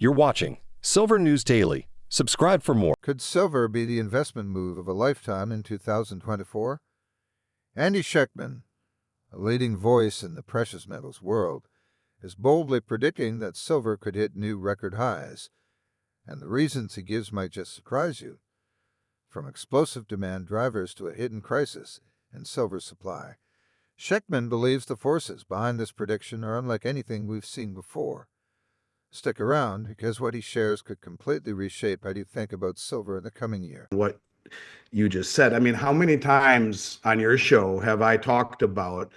You're watching Silver News Daily. Subscribe for more. Could silver be the investment move of a lifetime in 2024? Andy Schectman, a leading voice in the precious metals world, is boldly predicting that silver could hit new record highs. And the reasons he gives might just surprise you. From explosive demand drivers to a hidden crisis in silver supply, Schectman believes the forces behind this prediction are unlike anything we've seen before. Stick around, because what he shares could completely reshape how you think about silver in the coming year. What you just said. I mean, how many times on your show have I talked about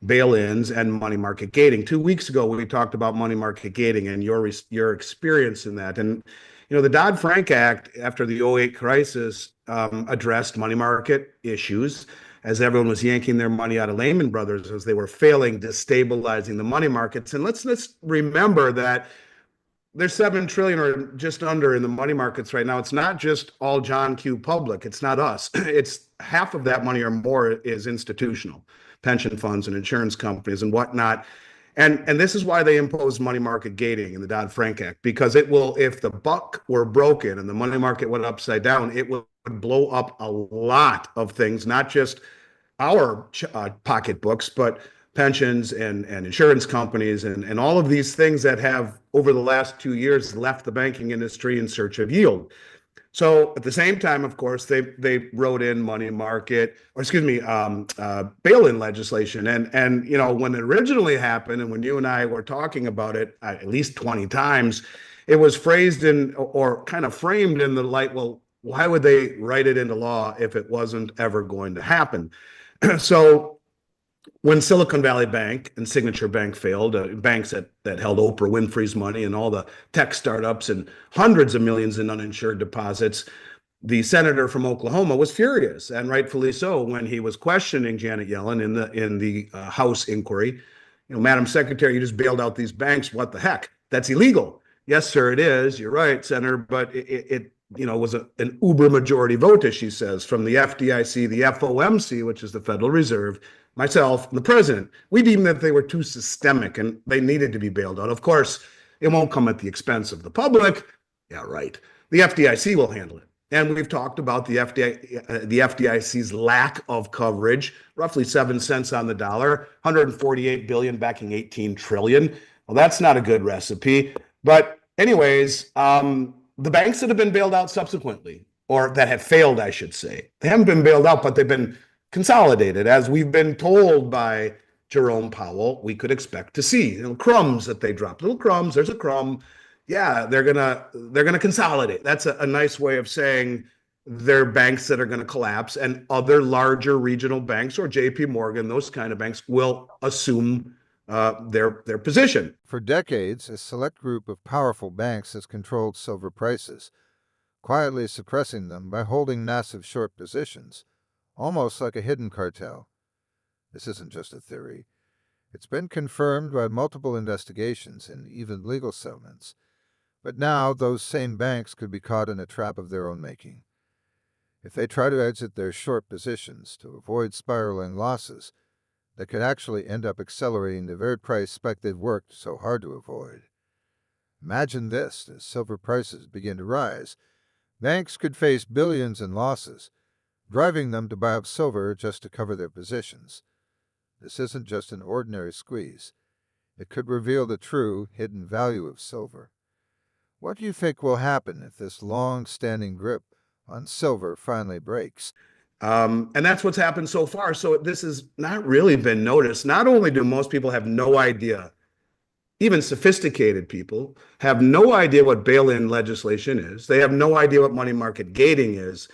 bail-ins and money market gating? 2 weeks ago, we talked about money market gating and your experience in that. And, you know, the Dodd-Frank Act, after the '08 crisis, addressed money market issues as everyone was yanking their money out of Lehman Brothers as they were failing, destabilizing the money markets. And let's remember that there's $7 trillion or just under in the money markets right now. It's not just all John Q. Public. It's not us. It's half of that money or more is institutional, pension funds and insurance companies and whatnot. And this is why they imposed money market gating in the Dodd-Frank Act, because it will, if the buck were broken and the money market went upside down, it would blow up a lot of things, not just our pocketbooks, but pensions and insurance companies and all of these things that have over the last 2 years left the banking industry in search of yield. So at the same time, of course, they wrote in money market, or excuse me, bail-in legislation. And you know, when it originally happened, and when you and I were talking about it at least 20 times, it was phrased in or kind of framed in the light, well, why would they write it into law if it wasn't ever going to happen? So when Silicon Valley Bank and Signature Bank failed, banks that held Oprah Winfrey's money and all the tech startups and hundreds of millions in uninsured deposits, the senator from Oklahoma was furious, and rightfully so, when he was questioning Janet Yellen in the House inquiry. You know, Madam Secretary, you just bailed out these banks. What the heck? That's illegal. Yes, sir, it is. You're right, Senator, but it you know, was an uber majority vote, as she says, from the FDIC, the FOMC, which is the Federal Reserve, myself, and the president. We deemed that they were too systemic and they needed to be bailed out. Of course, it won't come at the expense of the public. Yeah, right. The FDIC will handle it. And we've talked about the FDIC's lack of coverage, roughly 7 cents on the dollar, 148 billion backing 18 trillion. Well, that's not a good recipe. But anyways, the banks that have been bailed out subsequently, or that have failed, I should say, they haven't been bailed out, but they've been consolidated, as we've been told by Jerome Powell we could expect to see. You know, crumbs that they drop, little crumbs. There's a crumb. Yeah, they're gonna consolidate. That's a nice way of saying they're banks that are going to collapse, and other larger regional banks or J.P. Morgan, those kind of banks, will assume their position. For decades, a select group of powerful banks has controlled silver prices, quietly suppressing them by holding massive short positions, almost like a hidden cartel. This isn't just a theory. It's been confirmed by multiple investigations and even legal settlements. But now those same banks could be caught in a trap of their own making. If they try to exit their short positions to avoid spiraling losses, they could actually end up accelerating the very price spike they've worked so hard to avoid. Imagine this: as silver prices begin to rise, banks could face billions in losses, driving them to buy up silver just to cover their positions. This isn't just an ordinary squeeze. It could reveal the true hidden value of silver. What do you think will happen if this long-standing grip on silver finally breaks? And that's what's happened so far. So this has not really been noticed. Not only do most people have no idea, even sophisticated people have no idea what bail-in legislation is. They have no idea what money market gating is.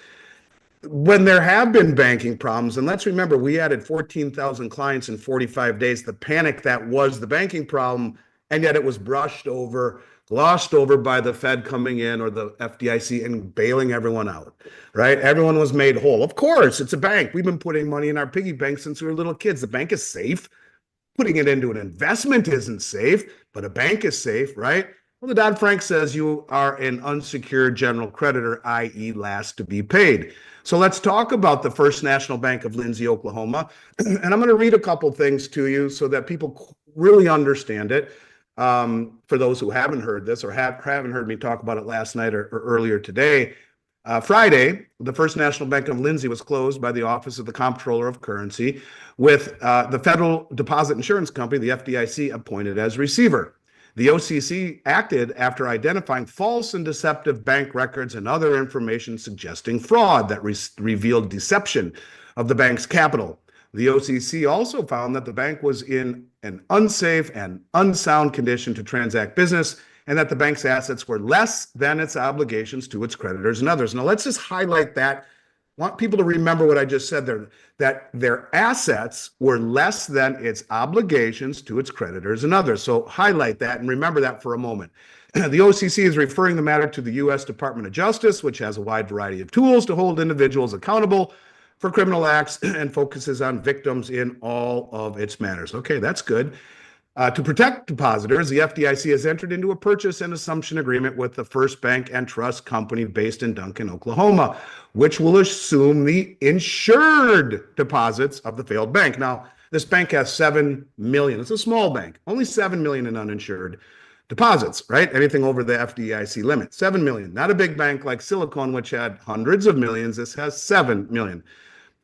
When there have been banking problems, and let's remember, we added 14,000 clients in 45 days, the panic that was the banking problem, and yet it was brushed over, glossed over by the Fed coming in or the FDIC and bailing everyone out, right? Everyone was made whole. Of course, it's a bank. We've been putting money in our piggy bank since we were little kids. The bank is safe. Putting it into an investment isn't safe, but a bank is safe, right? Well, the Dodd-Frank says you are an unsecured general creditor, i.e. last to be paid. So let's talk about the First National Bank of Lindsay, Oklahoma. And I'm going to read a couple things to you so that people really understand it. For those who haven't heard this or haven't heard me talk about it last night or earlier today, Friday, the First National Bank of Lindsay was closed by the Office of the Comptroller of Currency, with the Federal Deposit Insurance Company, the FDIC, appointed as receiver. The OCC acted after identifying false and deceptive bank records and other information suggesting fraud that revealed deception of the bank's capital. The OCC also found that the bank was in an unsafe and unsound condition to transact business, and that the bank's assets were less than its obligations to its creditors and others. Now, let's just highlight that. I want people to remember what I just said there, that their assets were less than its obligations to its creditors and others. So highlight that and remember that for a moment. The OCC is referring the matter to the U.S. Department of Justice, which has a wide variety of tools to hold individuals accountable for criminal acts and focuses on victims in all of its matters. Okay, that's good. To protect depositors, the FDIC has entered into a purchase and assumption agreement with the First Bank and Trust Company based in Duncan, Oklahoma, which will assume the insured deposits of the failed bank. Now, this bank has 7 million. It's a small bank, only 7 million in uninsured deposits, right? Anything over the FDIC limit, 7 million. Not a big bank like Silicon, which had hundreds of millions. This has 7 million.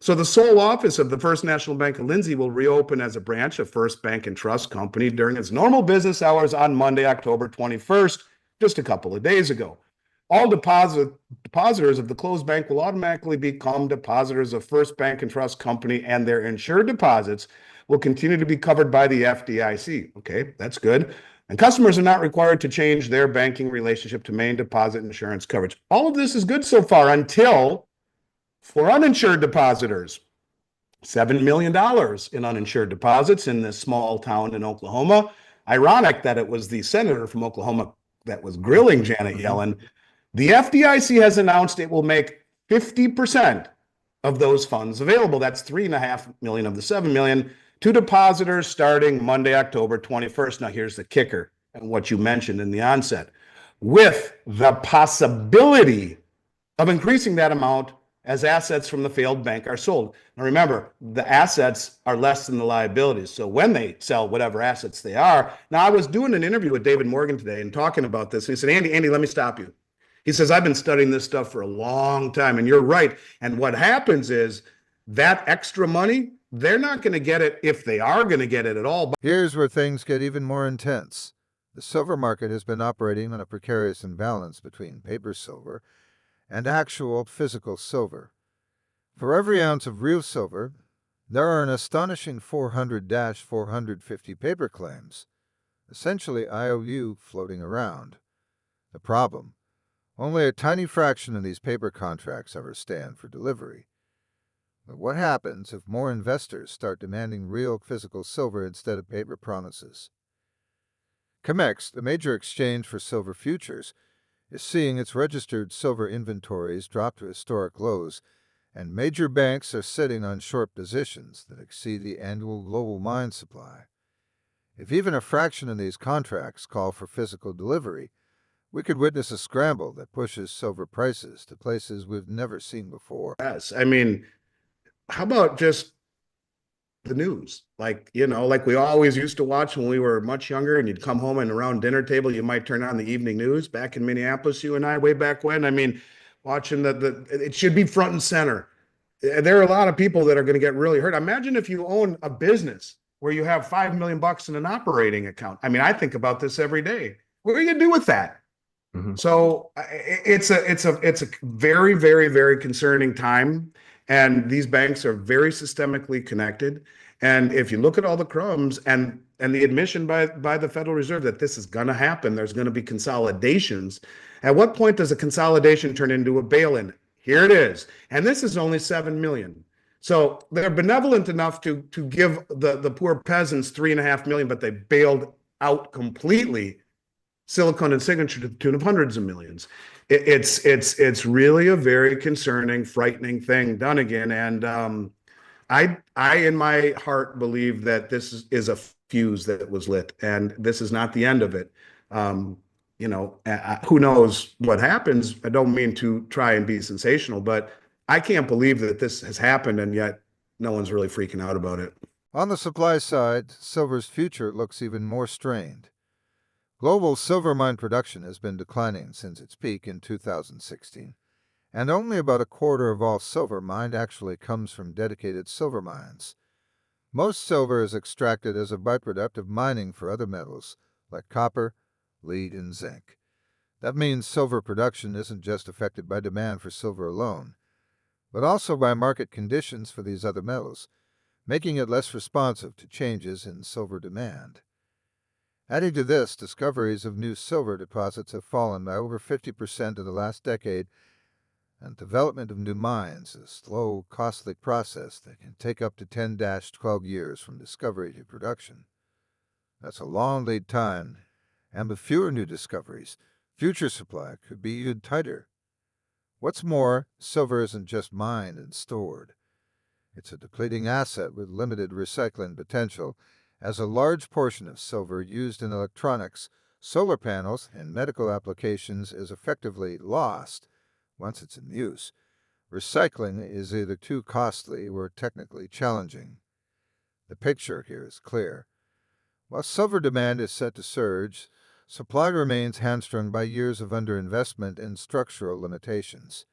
So the sole office of the First National Bank of Lindsay will reopen as a branch of First Bank and Trust Company during its normal business hours on Monday, October 21st, just a couple of days ago. All depositors of the closed bank will automatically become depositors of First Bank and Trust Company, and their insured deposits will continue to be covered by the FDIC. Okay, that's good. And customers are not required to change their banking relationship to main deposit insurance coverage. All of this is good so far until for uninsured depositors, $7 million in uninsured deposits in this small town in Oklahoma. Ironic that it was the senator from Oklahoma that was grilling Janet Yellen. The FDIC has announced it will make 50% of those funds available. That's $3.5 million of the $7 million to depositors starting Monday, October 21st. Now, here's the kicker and what you mentioned in the onset, with the possibility of increasing that amount as assets from the failed bank are sold. Now remember, the assets are less than the liabilities. So when they sell whatever assets they are. Now, I was doing an interview with David Morgan today and talking about this. And he said, Andy, let me stop you. He says, I've been studying this stuff for a long time, and you're right. And what happens is that extra money, they're not going to get it if they are going to get it at all. Here's where things get even more intense. The silver market has been operating on a precarious imbalance between paper silver and actual physical silver. For every ounce of real silver, there are an astonishing 400-450 paper claims, essentially IOU, floating around. The problem: only a tiny fraction of these paper contracts ever stand for delivery. But what happens if more investors start demanding real physical silver instead of paper promises? COMEX, the major exchange for silver futures, is seeing its registered silver inventories drop to historic lows, and major banks are sitting on short positions that exceed the annual global mine supply. If even a fraction of these contracts call for physical delivery, we could witness a scramble that pushes silver prices to places we've never seen before. Yes, I mean, how about just the news? Like we always used to watch when we were much younger, and you'd come home and around dinner table, you might turn on the evening news back in Minneapolis, you and I, way back when. I mean, watching it should be front and center. There are a lot of people that are going to get really hurt. Imagine if you own a business where you have $5 million in an operating account. I mean, I think about this every day. What are you going to do with that? Mm-hmm. So it's a very, very, very concerning time. And these banks are very systemically connected. And if you look at all the crumbs and the admission by the Federal Reserve that this is going to happen, there's going to be consolidations. At what point does a consolidation turn into a bail-in? Here it is. And this is only 7 million. So they're benevolent enough to give the poor peasants $3.5 million, but they bailed out completely Silicon and Signature to the tune of hundreds of millions. It's really a very concerning, frightening thing done again. And I in my heart believe that this is a fuse that was lit, and this is not the end of it. Who knows what happens? I don't mean to try and be sensational, but I can't believe that this has happened, and yet no one's really freaking out about it. On the supply side, silver's future looks even more strained. Global silver mine production has been declining since its peak in 2016, and only about a quarter of all silver mined actually comes from dedicated silver mines. Most silver is extracted as a byproduct of mining for other metals like copper, lead, and zinc. That means silver production isn't just affected by demand for silver alone, but also by market conditions for these other metals, making it less responsive to changes in silver demand. Adding to this, discoveries of new silver deposits have fallen by over 50% in the last decade, and development of new mines is a slow, costly process that can take up to 10-12 years from discovery to production. That's a long lead time, and with fewer new discoveries, future supply could be even tighter. What's more, silver isn't just mined and stored. It's a depleting asset with limited recycling potential, as a large portion of silver used in electronics, solar panels, and medical applications is effectively lost once it's in use. Recycling is either too costly or technically challenging. The picture here is clear. While silver demand is set to surge, supply remains hamstrung by years of underinvestment and structural limitations.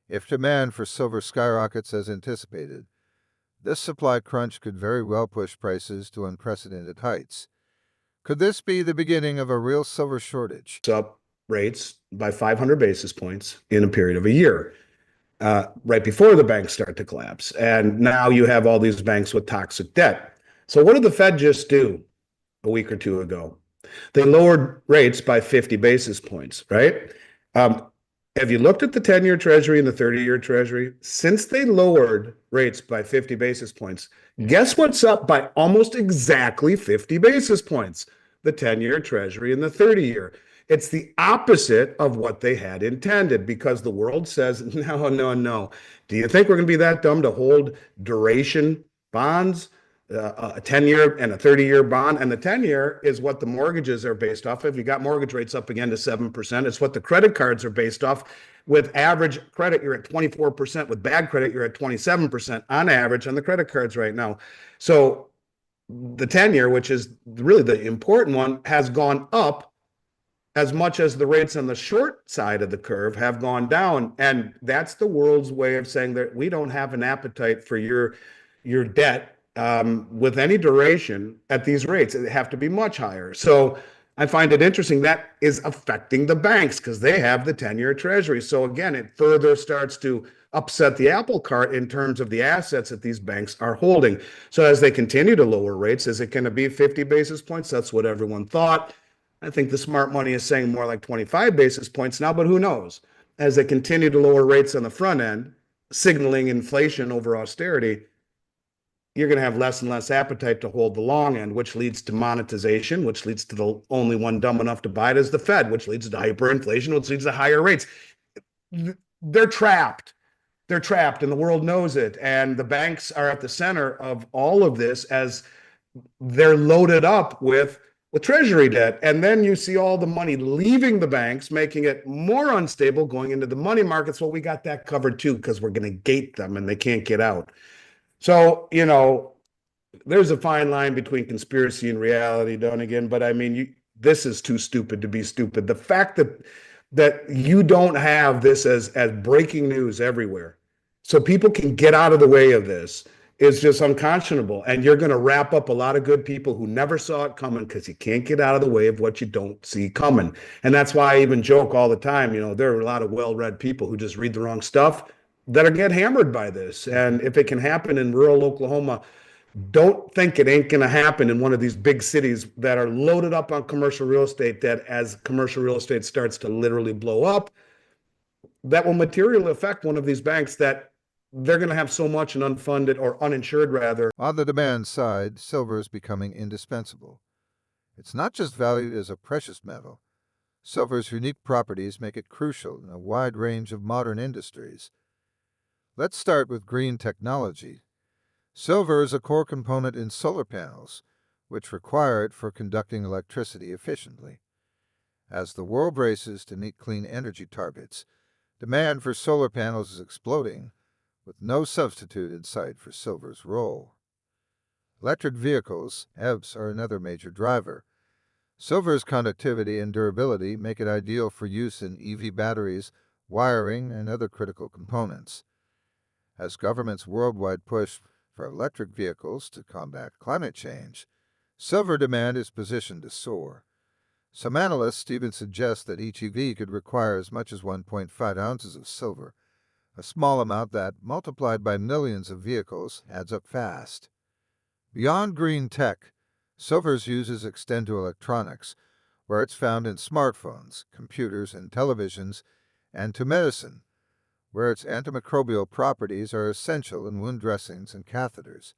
If demand for silver skyrockets as anticipated, this supply crunch could very well push prices to unprecedented heights. Could this be the beginning of a real silver shortage? Up rates by 500 basis points in a period of a year, right before the banks start to collapse. And now you have all these banks with toxic debt. So what did the Fed just do a week or two ago? They lowered rates by 50 basis points, right? Have you looked at the 10-year Treasury and the 30-year Treasury? Since they lowered rates by 50 basis points, guess what's up by almost exactly 50 basis points? The 10-year Treasury and the 30-year. It's the opposite of what they had intended, because the world says, no, no, no. Do you think we're going to be that dumb to hold duration bonds? A 10-year and a 30-year bond, and the 10-year is what the mortgages are based off of. You got mortgage rates up again to 7%. It's what the credit cards are based off. With average credit, you're at 24%. With bad credit, you're at 27% on average on the credit cards right now. So the 10-year, which is really the important one, has gone up as much as the rates on the short side of the curve have gone down. And that's the world's way of saying that we don't have an appetite for your debt with any duration at these rates. They have to be much higher. So I find it interesting that is affecting the banks because they have the 10-year Treasury. So again, it further starts to upset the apple cart in terms of the assets that these banks are holding. So as they continue to lower rates, is it going to be 50 basis points? That's what everyone thought. I think the smart money is saying more like 25 basis points now, but who knows? As they continue to lower rates on the front end, signaling inflation over austerity, you're going to have less and less appetite to hold the long end, which leads to monetization, which leads to the only one dumb enough to buy it is the Fed, which leads to hyperinflation, which leads to higher rates. They're trapped. They're trapped, and the world knows it. And the banks are at the center of all of this as they're loaded up with treasury debt. And then you see all the money leaving the banks, making it more unstable, going into the money markets. Well, we got that covered too, because we're going to gate them and they can't get out. So, there's a fine line between conspiracy and reality, Dunnigan, but I mean, this is too stupid to be stupid. The fact that you don't have this as breaking news everywhere, so people can get out of the way of this, is just unconscionable. And you're going to wrap up a lot of good people who never saw it coming, because you can't get out of the way of what you don't see coming. And that's why I even joke all the time, there are a lot of well-read people who just read the wrong stuff that are get hammered by this. And if it can happen in rural Oklahoma, don't think it ain't going to happen in one of these big cities that are loaded up on commercial real estate, that as commercial real estate starts to literally blow up, that will materially affect one of these banks, that they're going to have so much in unfunded or uninsured rather. On the demand side, silver is becoming indispensable. It's not just valued as a precious metal. Silver's unique properties make it crucial in a wide range of modern industries. Let's start with green technology. Silver is a core component in solar panels, which require it for conducting electricity efficiently. As the world races to meet clean energy targets, demand for solar panels is exploding, with no substitute in sight for silver's role. Electric vehicles, EVs, are another major driver. Silver's conductivity and durability make it ideal for use in EV batteries, wiring, and other critical components. As governments worldwide push for electric vehicles to combat climate change, silver demand is positioned to soar. Some analysts even suggest that each EV could require as much as 1.5 ounces of silver, a small amount that, multiplied by millions of vehicles, adds up fast. Beyond green tech, silver's uses extend to electronics, where it's found in smartphones, computers, and televisions, and to medicine, where its antimicrobial properties are essential in wound dressings and catheters.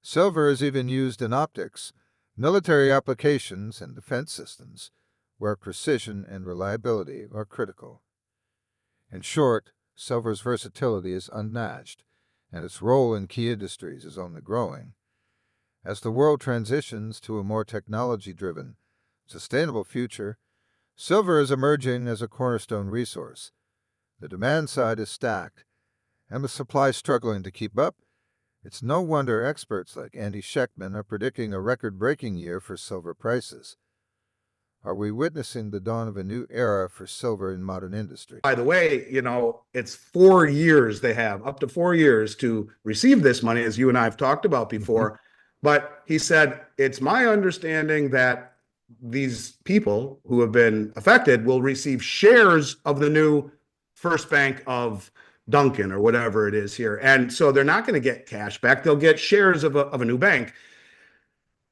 Silver is even used in optics, military applications, and defense systems, where precision and reliability are critical. In short, silver's versatility is unmatched, and its role in key industries is only growing. As the world transitions to a more technology-driven, sustainable future, silver is emerging as a cornerstone resource. The demand side is stacked, and the supply struggling to keep up. It's no wonder experts like Andy Schechtman are predicting a record-breaking year for silver prices. Are we witnessing the dawn of a new era for silver in modern industry? By the way, it's 4 years they have, up to 4 years to receive this money, as you and I have talked about before. But he said, it's my understanding that these people who have been affected will receive shares of the new First Bank of Duncan or whatever it is here. And so they're not going to get cash back. They'll get shares of a new bank.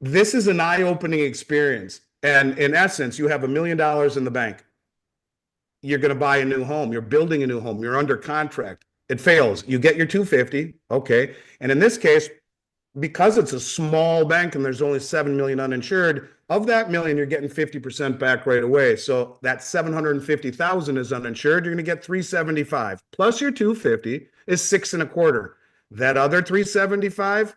This is an eye-opening experience. And in essence, you have $1 million in the bank. You're going to buy a new home. You're building a new home. You're under contract. It fails. You get your 250. Okay. And in this case, because it's a small bank and there's only 7 million uninsured, of that million, you're getting 50% back right away. So that 750,000 is uninsured. You're going to get 375 plus your 250 is 6.25. That other 375,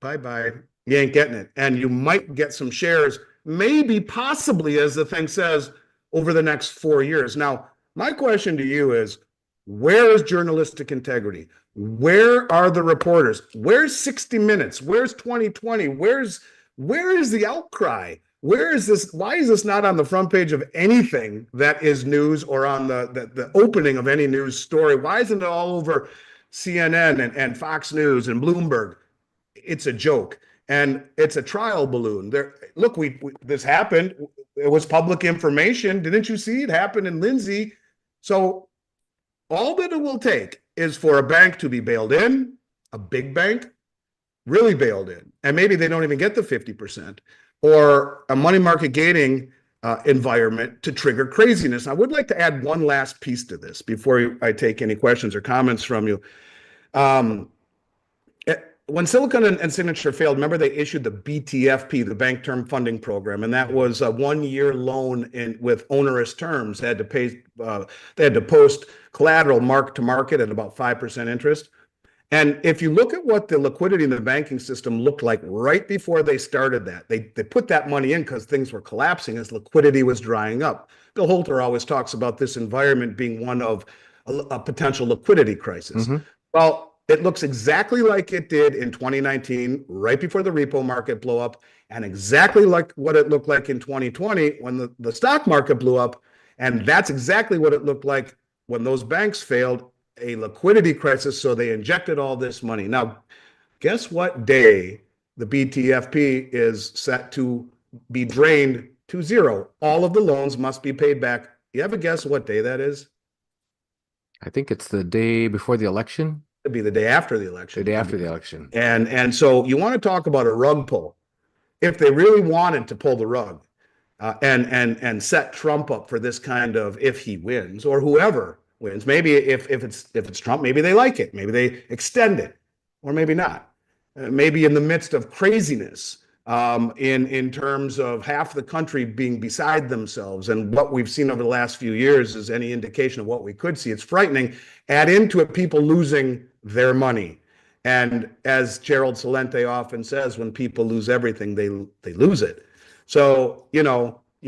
bye-bye. You ain't getting it. And you might get some shares, maybe possibly, as the thing says, over the next 4 years. Now, my question to you is, where is journalistic integrity? Where are the reporters? Where's 60 Minutes? Where's 2020? Where is the outcry? Where is this? Why is this not on the front page of anything that is news or on the opening of any news story? Why isn't it all over CNN and Fox News and Bloomberg? It's a joke. And it's a trial balloon. Look, this happened. It was public information. Didn't you see it happened in Lindsay? So all that it will take is for a bank to be bailed in, a big bank, really bailed in, and maybe they don't even get the 50%, or a money market gating environment to trigger craziness. I would like to add one last piece to this before I take any questions or comments from you. When Silicon and Signature failed, remember they issued the BTFP, the Bank Term Funding Program, and that was a 1-year loan with onerous terms. They had to post collateral mark to market at about 5% interest. And if you look at what the liquidity in the banking system looked like right before they started that, they put that money in because things were collapsing as liquidity was drying up. Bill Holter always talks about this environment being one of a potential liquidity crisis. Well, it looks exactly like it did in 2019, right before the repo market blew up, and exactly like what it looked like in 2020 when the stock market blew up. And that's exactly what it looked like when those banks failed, a liquidity crisis. So they injected all this money. Now, guess what day the BTFP is set to be drained to zero? All of the loans must be paid back. You have a guess what day that is? I think it's the day before the election. It'd be the day after the election. The day after the election. And so you want to talk about a rug pull. If they really wanted to pull the rug and set Trump up for this kind of, if he wins or whoever wins, maybe if it's Trump, maybe they like it. Maybe they extend it, or maybe not. Maybe in the midst of craziness, in terms of half the country being beside themselves, and what we've seen over the last few years is any indication of what we could see. It's frightening. Add into it people losing their money. And as Gerald Celente often says, when people lose everything, they lose it. So, you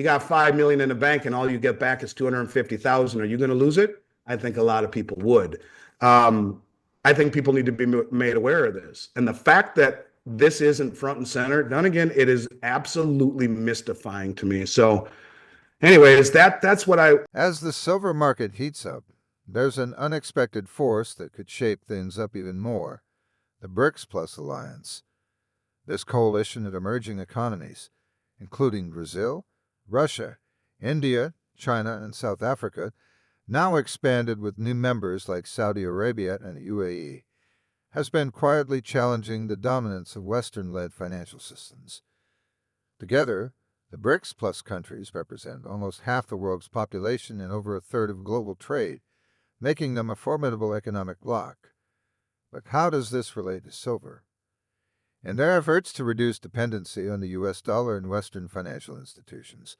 got 5 million in the bank and all you get back is 250,000. Are you going to lose it? I think a lot of people would. I think people need to be made aware of this. And the fact that this isn't front and center, then again, it is absolutely mystifying to me. So anyways, that's what I... As the silver market heats up, there's an unexpected force that could shape things up even more: the BRICS Plus alliance. This coalition of emerging economies, including Brazil, Russia, India, China, and South Africa, now expanded with new members like Saudi Arabia and UAE, has been quietly challenging the dominance of Western-led financial systems. Together, the BRICS Plus countries represent almost half the world's population and over a third of global trade, making them a formidable economic bloc. But how does this relate to silver? In their efforts to reduce dependency on the US dollar and Western financial institutions,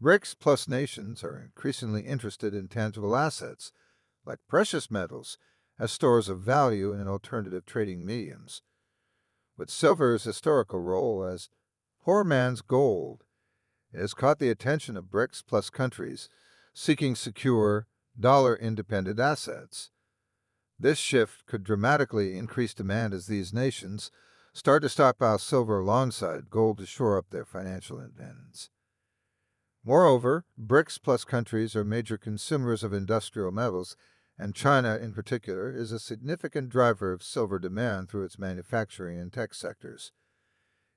BRICS Plus nations are increasingly interested in tangible assets, like precious metals, as stores of value and alternative trading mediums. With silver's historical role as poor man's gold, it has caught the attention of BRICS Plus countries seeking secure, dollar-independent assets. This shift could dramatically increase demand as these nations start to stockpile silver alongside gold to shore up their financial independence. Moreover, BRICS Plus countries are major consumers of industrial metals, and China in particular is a significant driver of silver demand through its manufacturing and tech sectors.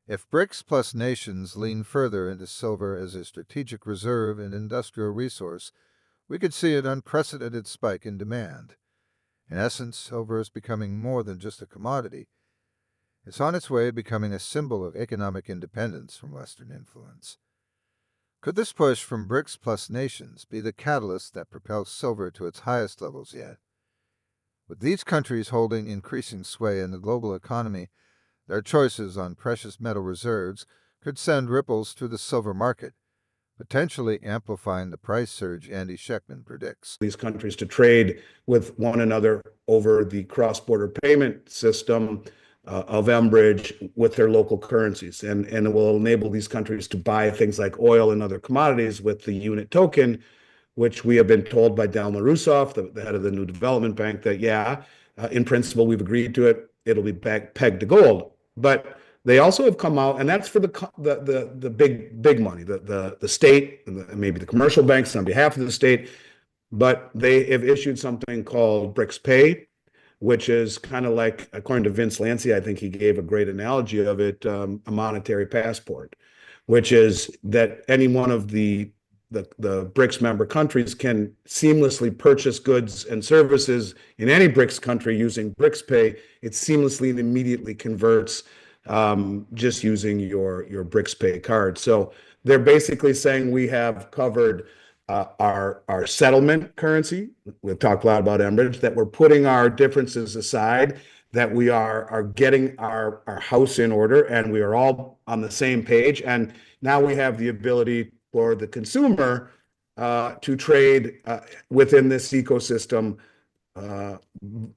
If BRICS Plus nations lean further into silver as a strategic reserve and industrial resource, we could see an unprecedented spike in demand. In essence, silver is becoming more than just a commodity. It's on its way to becoming a symbol of economic independence from Western influence. Could this push from BRICS Plus nations be the catalyst that propels silver to its highest levels yet? With these countries holding increasing sway in the global economy, their choices on precious metal reserves could send ripples through the silver market, potentially amplifying the price surge Andy Schechtman predicts. These countries to trade with one another over the cross-border payment system of Enbridge with their local currencies. And it will enable these countries to buy things like oil and other commodities with the unit token, which we have been told by Delma Rousseff, the head of the New Development Bank, that, in principle, we've agreed to it. It'll be pegged to gold. But they also have come out, and that's for the big money, the state, and maybe the commercial banks on behalf of the state. But they have issued something called BRICS Pay, which is kind of like, according to Vince Lancy, I think he gave a great analogy of it, a monetary passport, which is that any one of the BRICS member countries can seamlessly purchase goods and services in any BRICS country using BRICS Pay. It seamlessly and immediately converts just using your BRICS Pay card. So they're basically saying we have covered our settlement currency. We've talked a lot about Enbridge, that we're putting our differences aside, that we are getting our house in order, and we are all on the same page. And now we have the ability for the consumer to trade within this ecosystem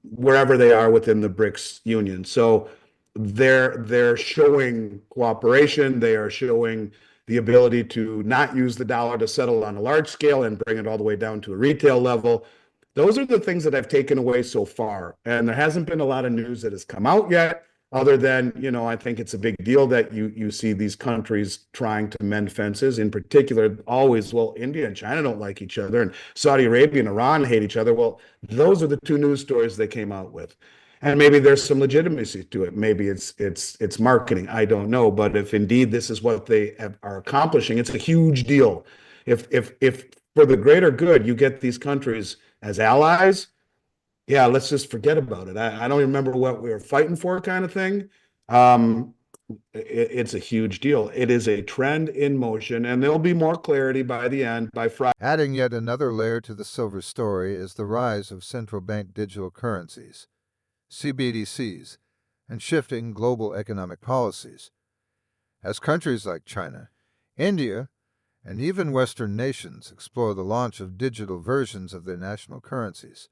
wherever they are within the BRICS Union. So they're showing cooperation. They are showing the ability to not use the dollar to settle on a large scale and bring it all the way down to a retail level. Those are the things that I've taken away so far. And there hasn't been a lot of news that has come out yet, other than, I think it's a big deal that you see these countries trying to mend fences. In particular, always, well, India and China don't like each other, and Saudi Arabia and Iran hate each other. Well, those are the two news stories they came out with. And maybe there's some legitimacy to it. Maybe it's marketing. I don't know. But if indeed this is what they are accomplishing, it's a huge deal. If for the greater good, you get these countries as allies, let's just forget about it. I don't remember what we were fighting for, kind of thing. It's a huge deal. It is a trend in motion, and there'll be more clarity by the end, by Friday. Adding yet another layer to the silver story is the rise of central bank digital currencies, CBDCs, and shifting global economic policies. As countries like China, India, and even Western nations explore the launch of digital versions of their national currencies,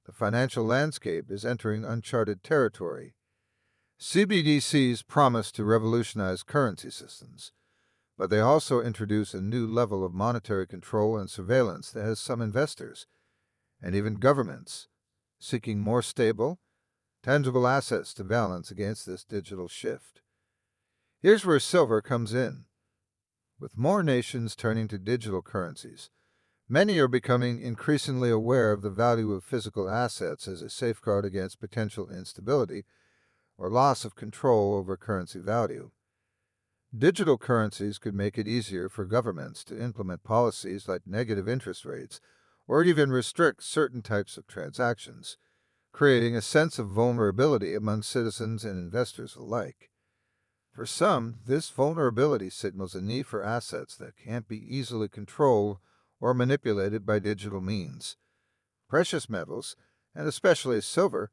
the financial landscape is entering uncharted territory. CBDCs promise to revolutionize currency systems, but they also introduce a new level of monetary control and surveillance that has some investors, and even governments, seeking more stable, tangible assets to balance against this digital shift. Here's where silver comes in. With more nations turning to digital currencies, many are becoming increasingly aware of the value of physical assets as a safeguard against potential instability or loss of control over currency value. Digital currencies could make it easier for governments to implement policies like negative interest rates or even restrict certain types of transactions, creating a sense of vulnerability among citizens and investors alike. For some, this vulnerability signals a need for assets that can't be easily controlled or manipulated by digital means. Precious metals, and especially silver,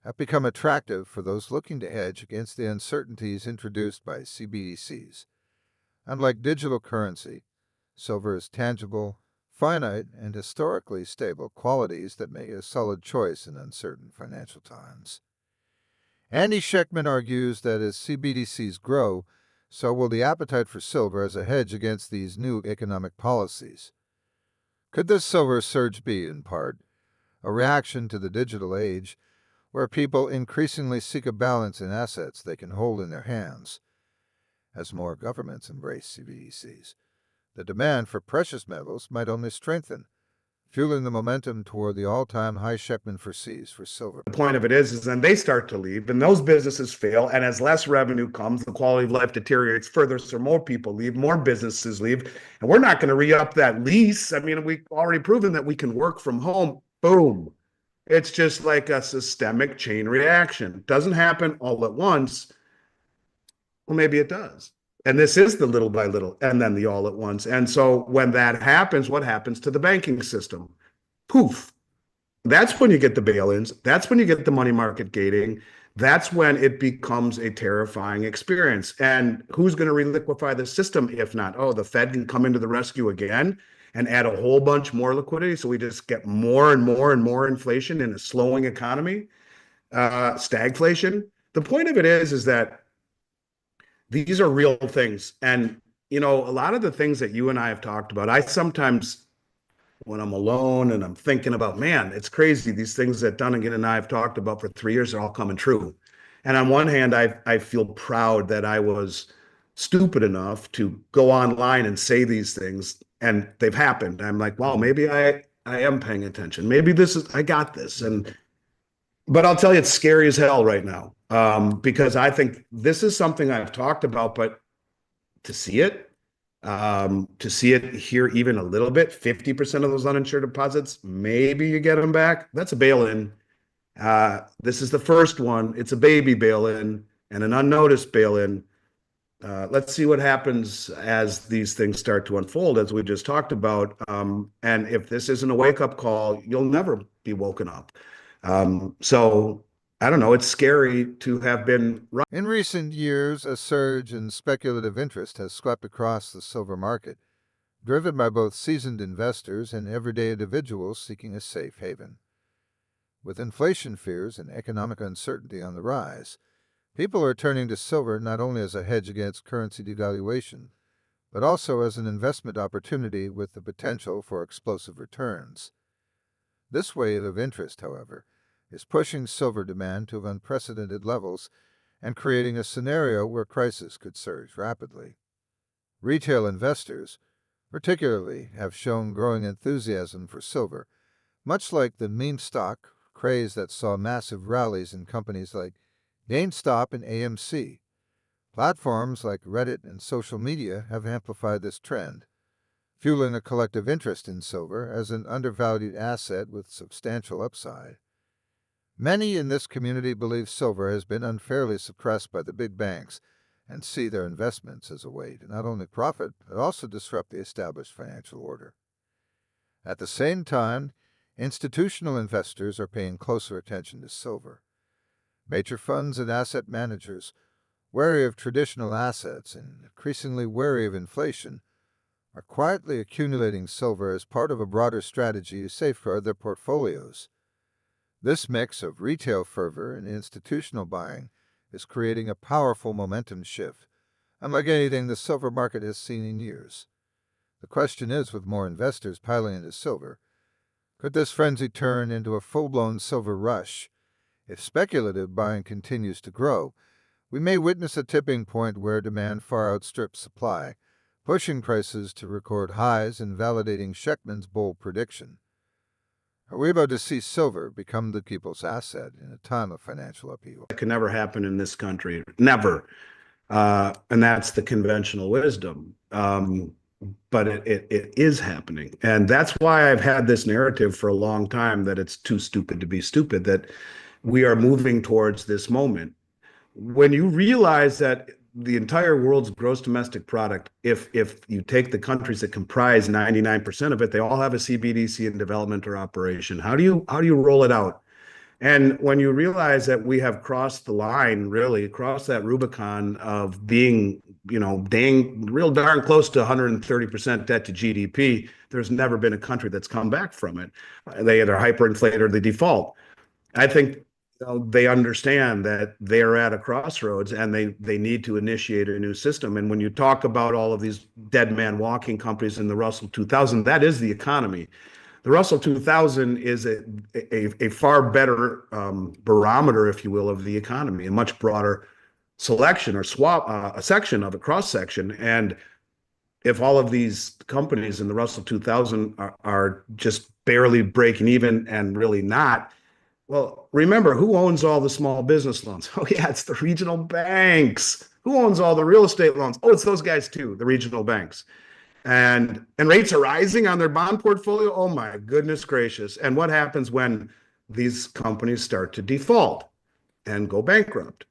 have become attractive for those looking to hedge against the uncertainties introduced by CBDCs. Unlike digital currency, silver is tangible, finite, and historically stable, qualities that make it a solid choice in uncertain financial times. Andy Schechtman argues that as CBDCs grow, so will the appetite for silver as a hedge against these new economic policies. Could this silver surge be, in part, a reaction to the digital age, where people increasingly seek a balance in assets they can hold in their hands? As more governments embrace CBDCs, the demand for precious metals might only strengthen, fueling the momentum toward the all-time high Schechtman foresees for silver. The point of it is then they start to leave, and those businesses fail, and as less revenue comes, the quality of life deteriorates further, so more people leave, more businesses leave, and we're not going to re-up that lease. I mean, we've already proven that we can work from home. Boom. It's just like a systemic chain reaction. It doesn't happen all at once. Well, maybe it does. And this is the little by little and then the all at once. And so when that happens, what happens to the banking system? Poof. That's when you get the bail-ins. That's when you get the money market gating. That's when it becomes a terrifying experience. And who's going to reliquify the system if not? Oh, the Fed can come into the rescue again and add a whole bunch more liquidity. So we just get more and more and more inflation in a slowing economy, stagflation. The point of it is that these are real things. And, you know, a lot of the things that you and I have talked about, I sometimes, when I'm alone and I'm thinking about, man, it's crazy. These things that Dunnigan and I have talked about for 3 years are all coming true. And on one hand, I feel proud that I was stupid enough to go online and say these things and they've happened. I'm like, wow, maybe I am paying attention. Maybe I got this. But I'll tell you, it's scary as hell right now, because I think this is something I've talked about, but to see it here even a little bit, 50% of those uninsured deposits, maybe you get them back. That's a bail-in. This is the first one. It's a baby bail-in and an unnoticed bail-in. Let's see what happens as these things start to unfold, as we just talked about. And if this isn't a wake-up call, you'll never be woken up. So I don't know, it's scary to have been right. In recent years, a surge in speculative interest has swept across the silver market, driven by both seasoned investors and everyday individuals seeking a safe haven. With inflation fears and economic uncertainty on the rise, people are turning to silver not only as a hedge against currency devaluation, but also as an investment opportunity with the potential for explosive returns. This wave of interest, however, is pushing silver demand to unprecedented levels and creating a scenario where prices could surge rapidly. Retail investors, particularly, have shown growing enthusiasm for silver, much like the meme stock craze that saw massive rallies in companies like GameStop and AMC. Platforms like Reddit and social media have amplified this trend, fueling a collective interest in silver as an undervalued asset with substantial upside. Many in this community believe silver has been unfairly suppressed by the big banks and see their investments as a way to not only profit, but also disrupt the established financial order. At the same time, institutional investors are paying closer attention to silver. Major funds and asset managers, wary of traditional assets and increasingly wary of inflation, are quietly accumulating silver as part of a broader strategy to safeguard their portfolios. This mix of retail fervor and institutional buying is creating a powerful momentum shift, unlike anything the silver market has seen in years. The question is, with more investors piling into silver, could this frenzy turn into a full-blown silver rush, If speculative buying continues to grow, we may witness a tipping point where demand far outstrips supply, pushing prices to record highs and validating Sheckman's bold prediction. Are we about to see silver become the people's asset in a time of financial upheaval? That could never happen in this country, never. And that's the conventional wisdom. But it is happening. And that's why I've had this narrative for a long time that it's too stupid to be stupid, that we are moving towards this moment. When you realize that the entire world's gross domestic product, if you take the countries that comprise 99% of it, they all have a CBDC in development or operation. How do you roll it out? And when you realize that we have crossed the line, really crossed that Rubicon of being, real darn close to 130% debt to GDP, there's never been a country that's come back from it. They either hyperinflate or they default. I think they understand that they're at a crossroads and they need to initiate a new system. And when you talk about all of these dead man walking companies in the Russell 2000, that is the economy. The Russell 2000 is a far better barometer, if you will, of the economy, a much broader selection or a section of a cross section. And if all of these companies in the Russell 2000 are just barely breaking even and really not, well, remember, who owns all the small business loans? Oh, yeah, it's the regional banks. Who owns all the real estate loans? Oh, it's those guys too, the regional banks. And rates are rising on their bond portfolio. Oh my goodness gracious. And what happens when these companies start to default and go bankrupt?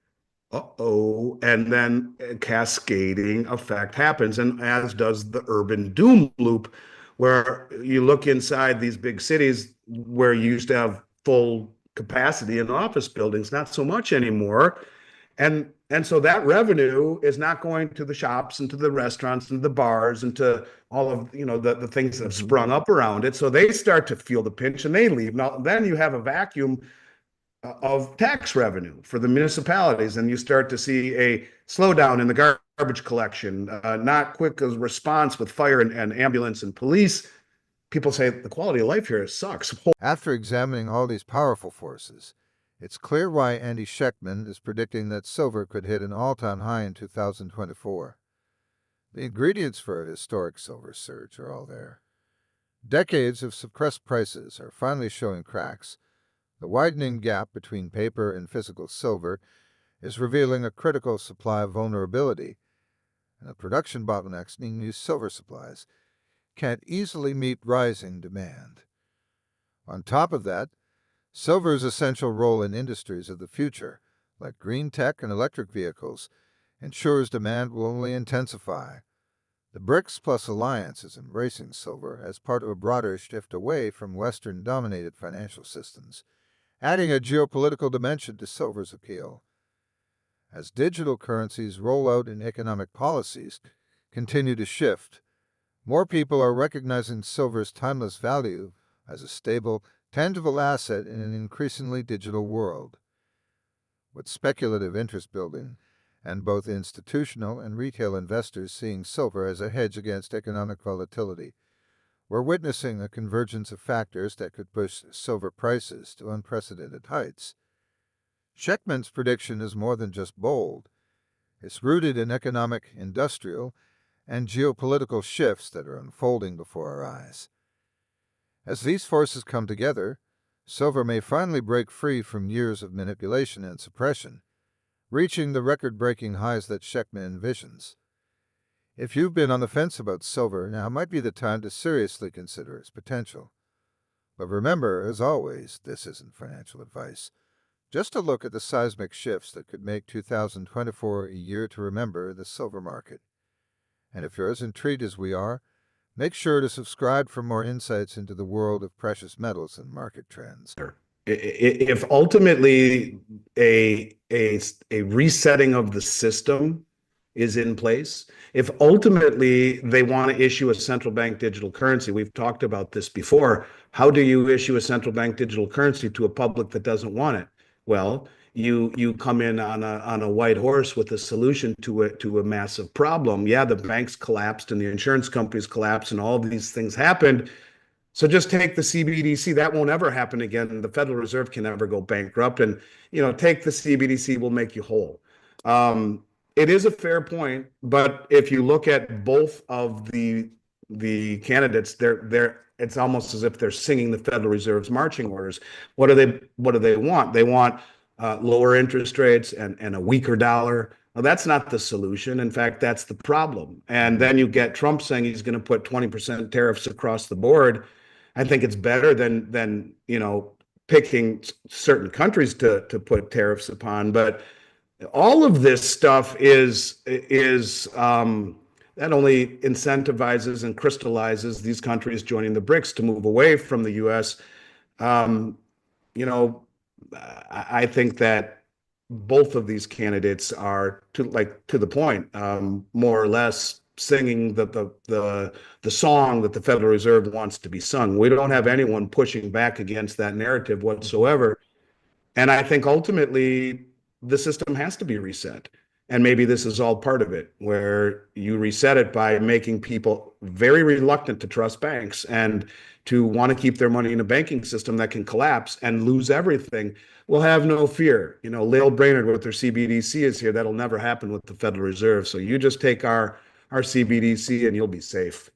Uh-oh. And then a cascading effect happens, and as does the urban doom loop, where you look inside these big cities where you used to have full capacity in office buildings, not so much anymore. And so that revenue is not going to the shops and to the restaurants and the bars and to all of the things that have sprung up around it. So they start to feel the pinch and they leave. Now then you have a vacuum of tax revenue for the municipalities, and you start to see a slowdown in the garbage collection, not quick as response with fire and ambulance and police. People say the quality of life here sucks. After examining all these powerful forces, it's clear why Andy Sheckman is predicting that silver could hit an all-time high in 2024. The ingredients for a historic silver surge are all there. Decades of suppressed prices are finally showing cracks. The widening gap between paper and physical silver is revealing a critical supply vulnerability, and the production bottlenecks needing new silver supplies can't easily meet rising demand. On top of that, silver's essential role in industries of the future, like green tech and electric vehicles, ensures demand will only intensify. The BRICS Plus alliance is embracing silver as part of a broader shift away from Western-dominated financial systems, adding a geopolitical dimension to silver's appeal. As digital currencies roll out and economic policies continue to shift, more people are recognizing silver's timeless value as a stable, tangible asset in an increasingly digital world. With speculative interest building, and both institutional and retail investors seeing silver as a hedge against economic volatility, we're witnessing a convergence of factors that could push silver prices to unprecedented heights. Sheckman's prediction is more than just bold. It's rooted in economic, industrial, and geopolitical shifts that are unfolding before our eyes. As these forces come together, silver may finally break free from years of manipulation and suppression, reaching the record-breaking highs that Sheckman envisions. If you've been on the fence about silver, now might be the time to seriously consider its potential. But remember, as always, this isn't financial advice. Just a look at the seismic shifts that could make 2024 a year to remember the silver market. And if you're as intrigued as we are, make sure to subscribe for more insights into the world of precious metals and market trends. If ultimately a resetting of the system is in place, if ultimately they want to issue a central bank digital currency, we've talked about this before, how do you issue a central bank digital currency to a public that doesn't want it? Well, you come in on a white horse with a solution to a massive problem. Yeah, the banks collapsed and the insurance companies collapsed and all of these things happened, So just take the CBDC. That won't ever happen again. The Federal Reserve can never go bankrupt. And, take the CBDC, will make you whole. It is a fair point, but if you look at both of the candidates, it's almost as if they're singing the Federal Reserve's marching orders. What do they want? They want lower interest rates and a weaker dollar. Well, that's not the solution. In fact, that's the problem. And then you get Trump saying he's going to put 20% tariffs across the board. I think it's better than picking certain countries to put tariffs upon. But all of this stuff is that only incentivizes and crystallizes these countries joining the BRICS to move away from the U.S. I think that both of these candidates are to the point, more or less singing the song that the Federal Reserve wants to be sung. We don't have anyone pushing back against that narrative whatsoever. And I think ultimately the system has to be reset. And maybe this is all part of it, where you reset it by making people very reluctant to trust banks and to want to keep their money in a banking system that can collapse and lose everything. Will have no fear. Lael Brainerd with their CBDC is here. That'll never happen with the Federal Reserve. So you just take our CBDC and you'll be safe.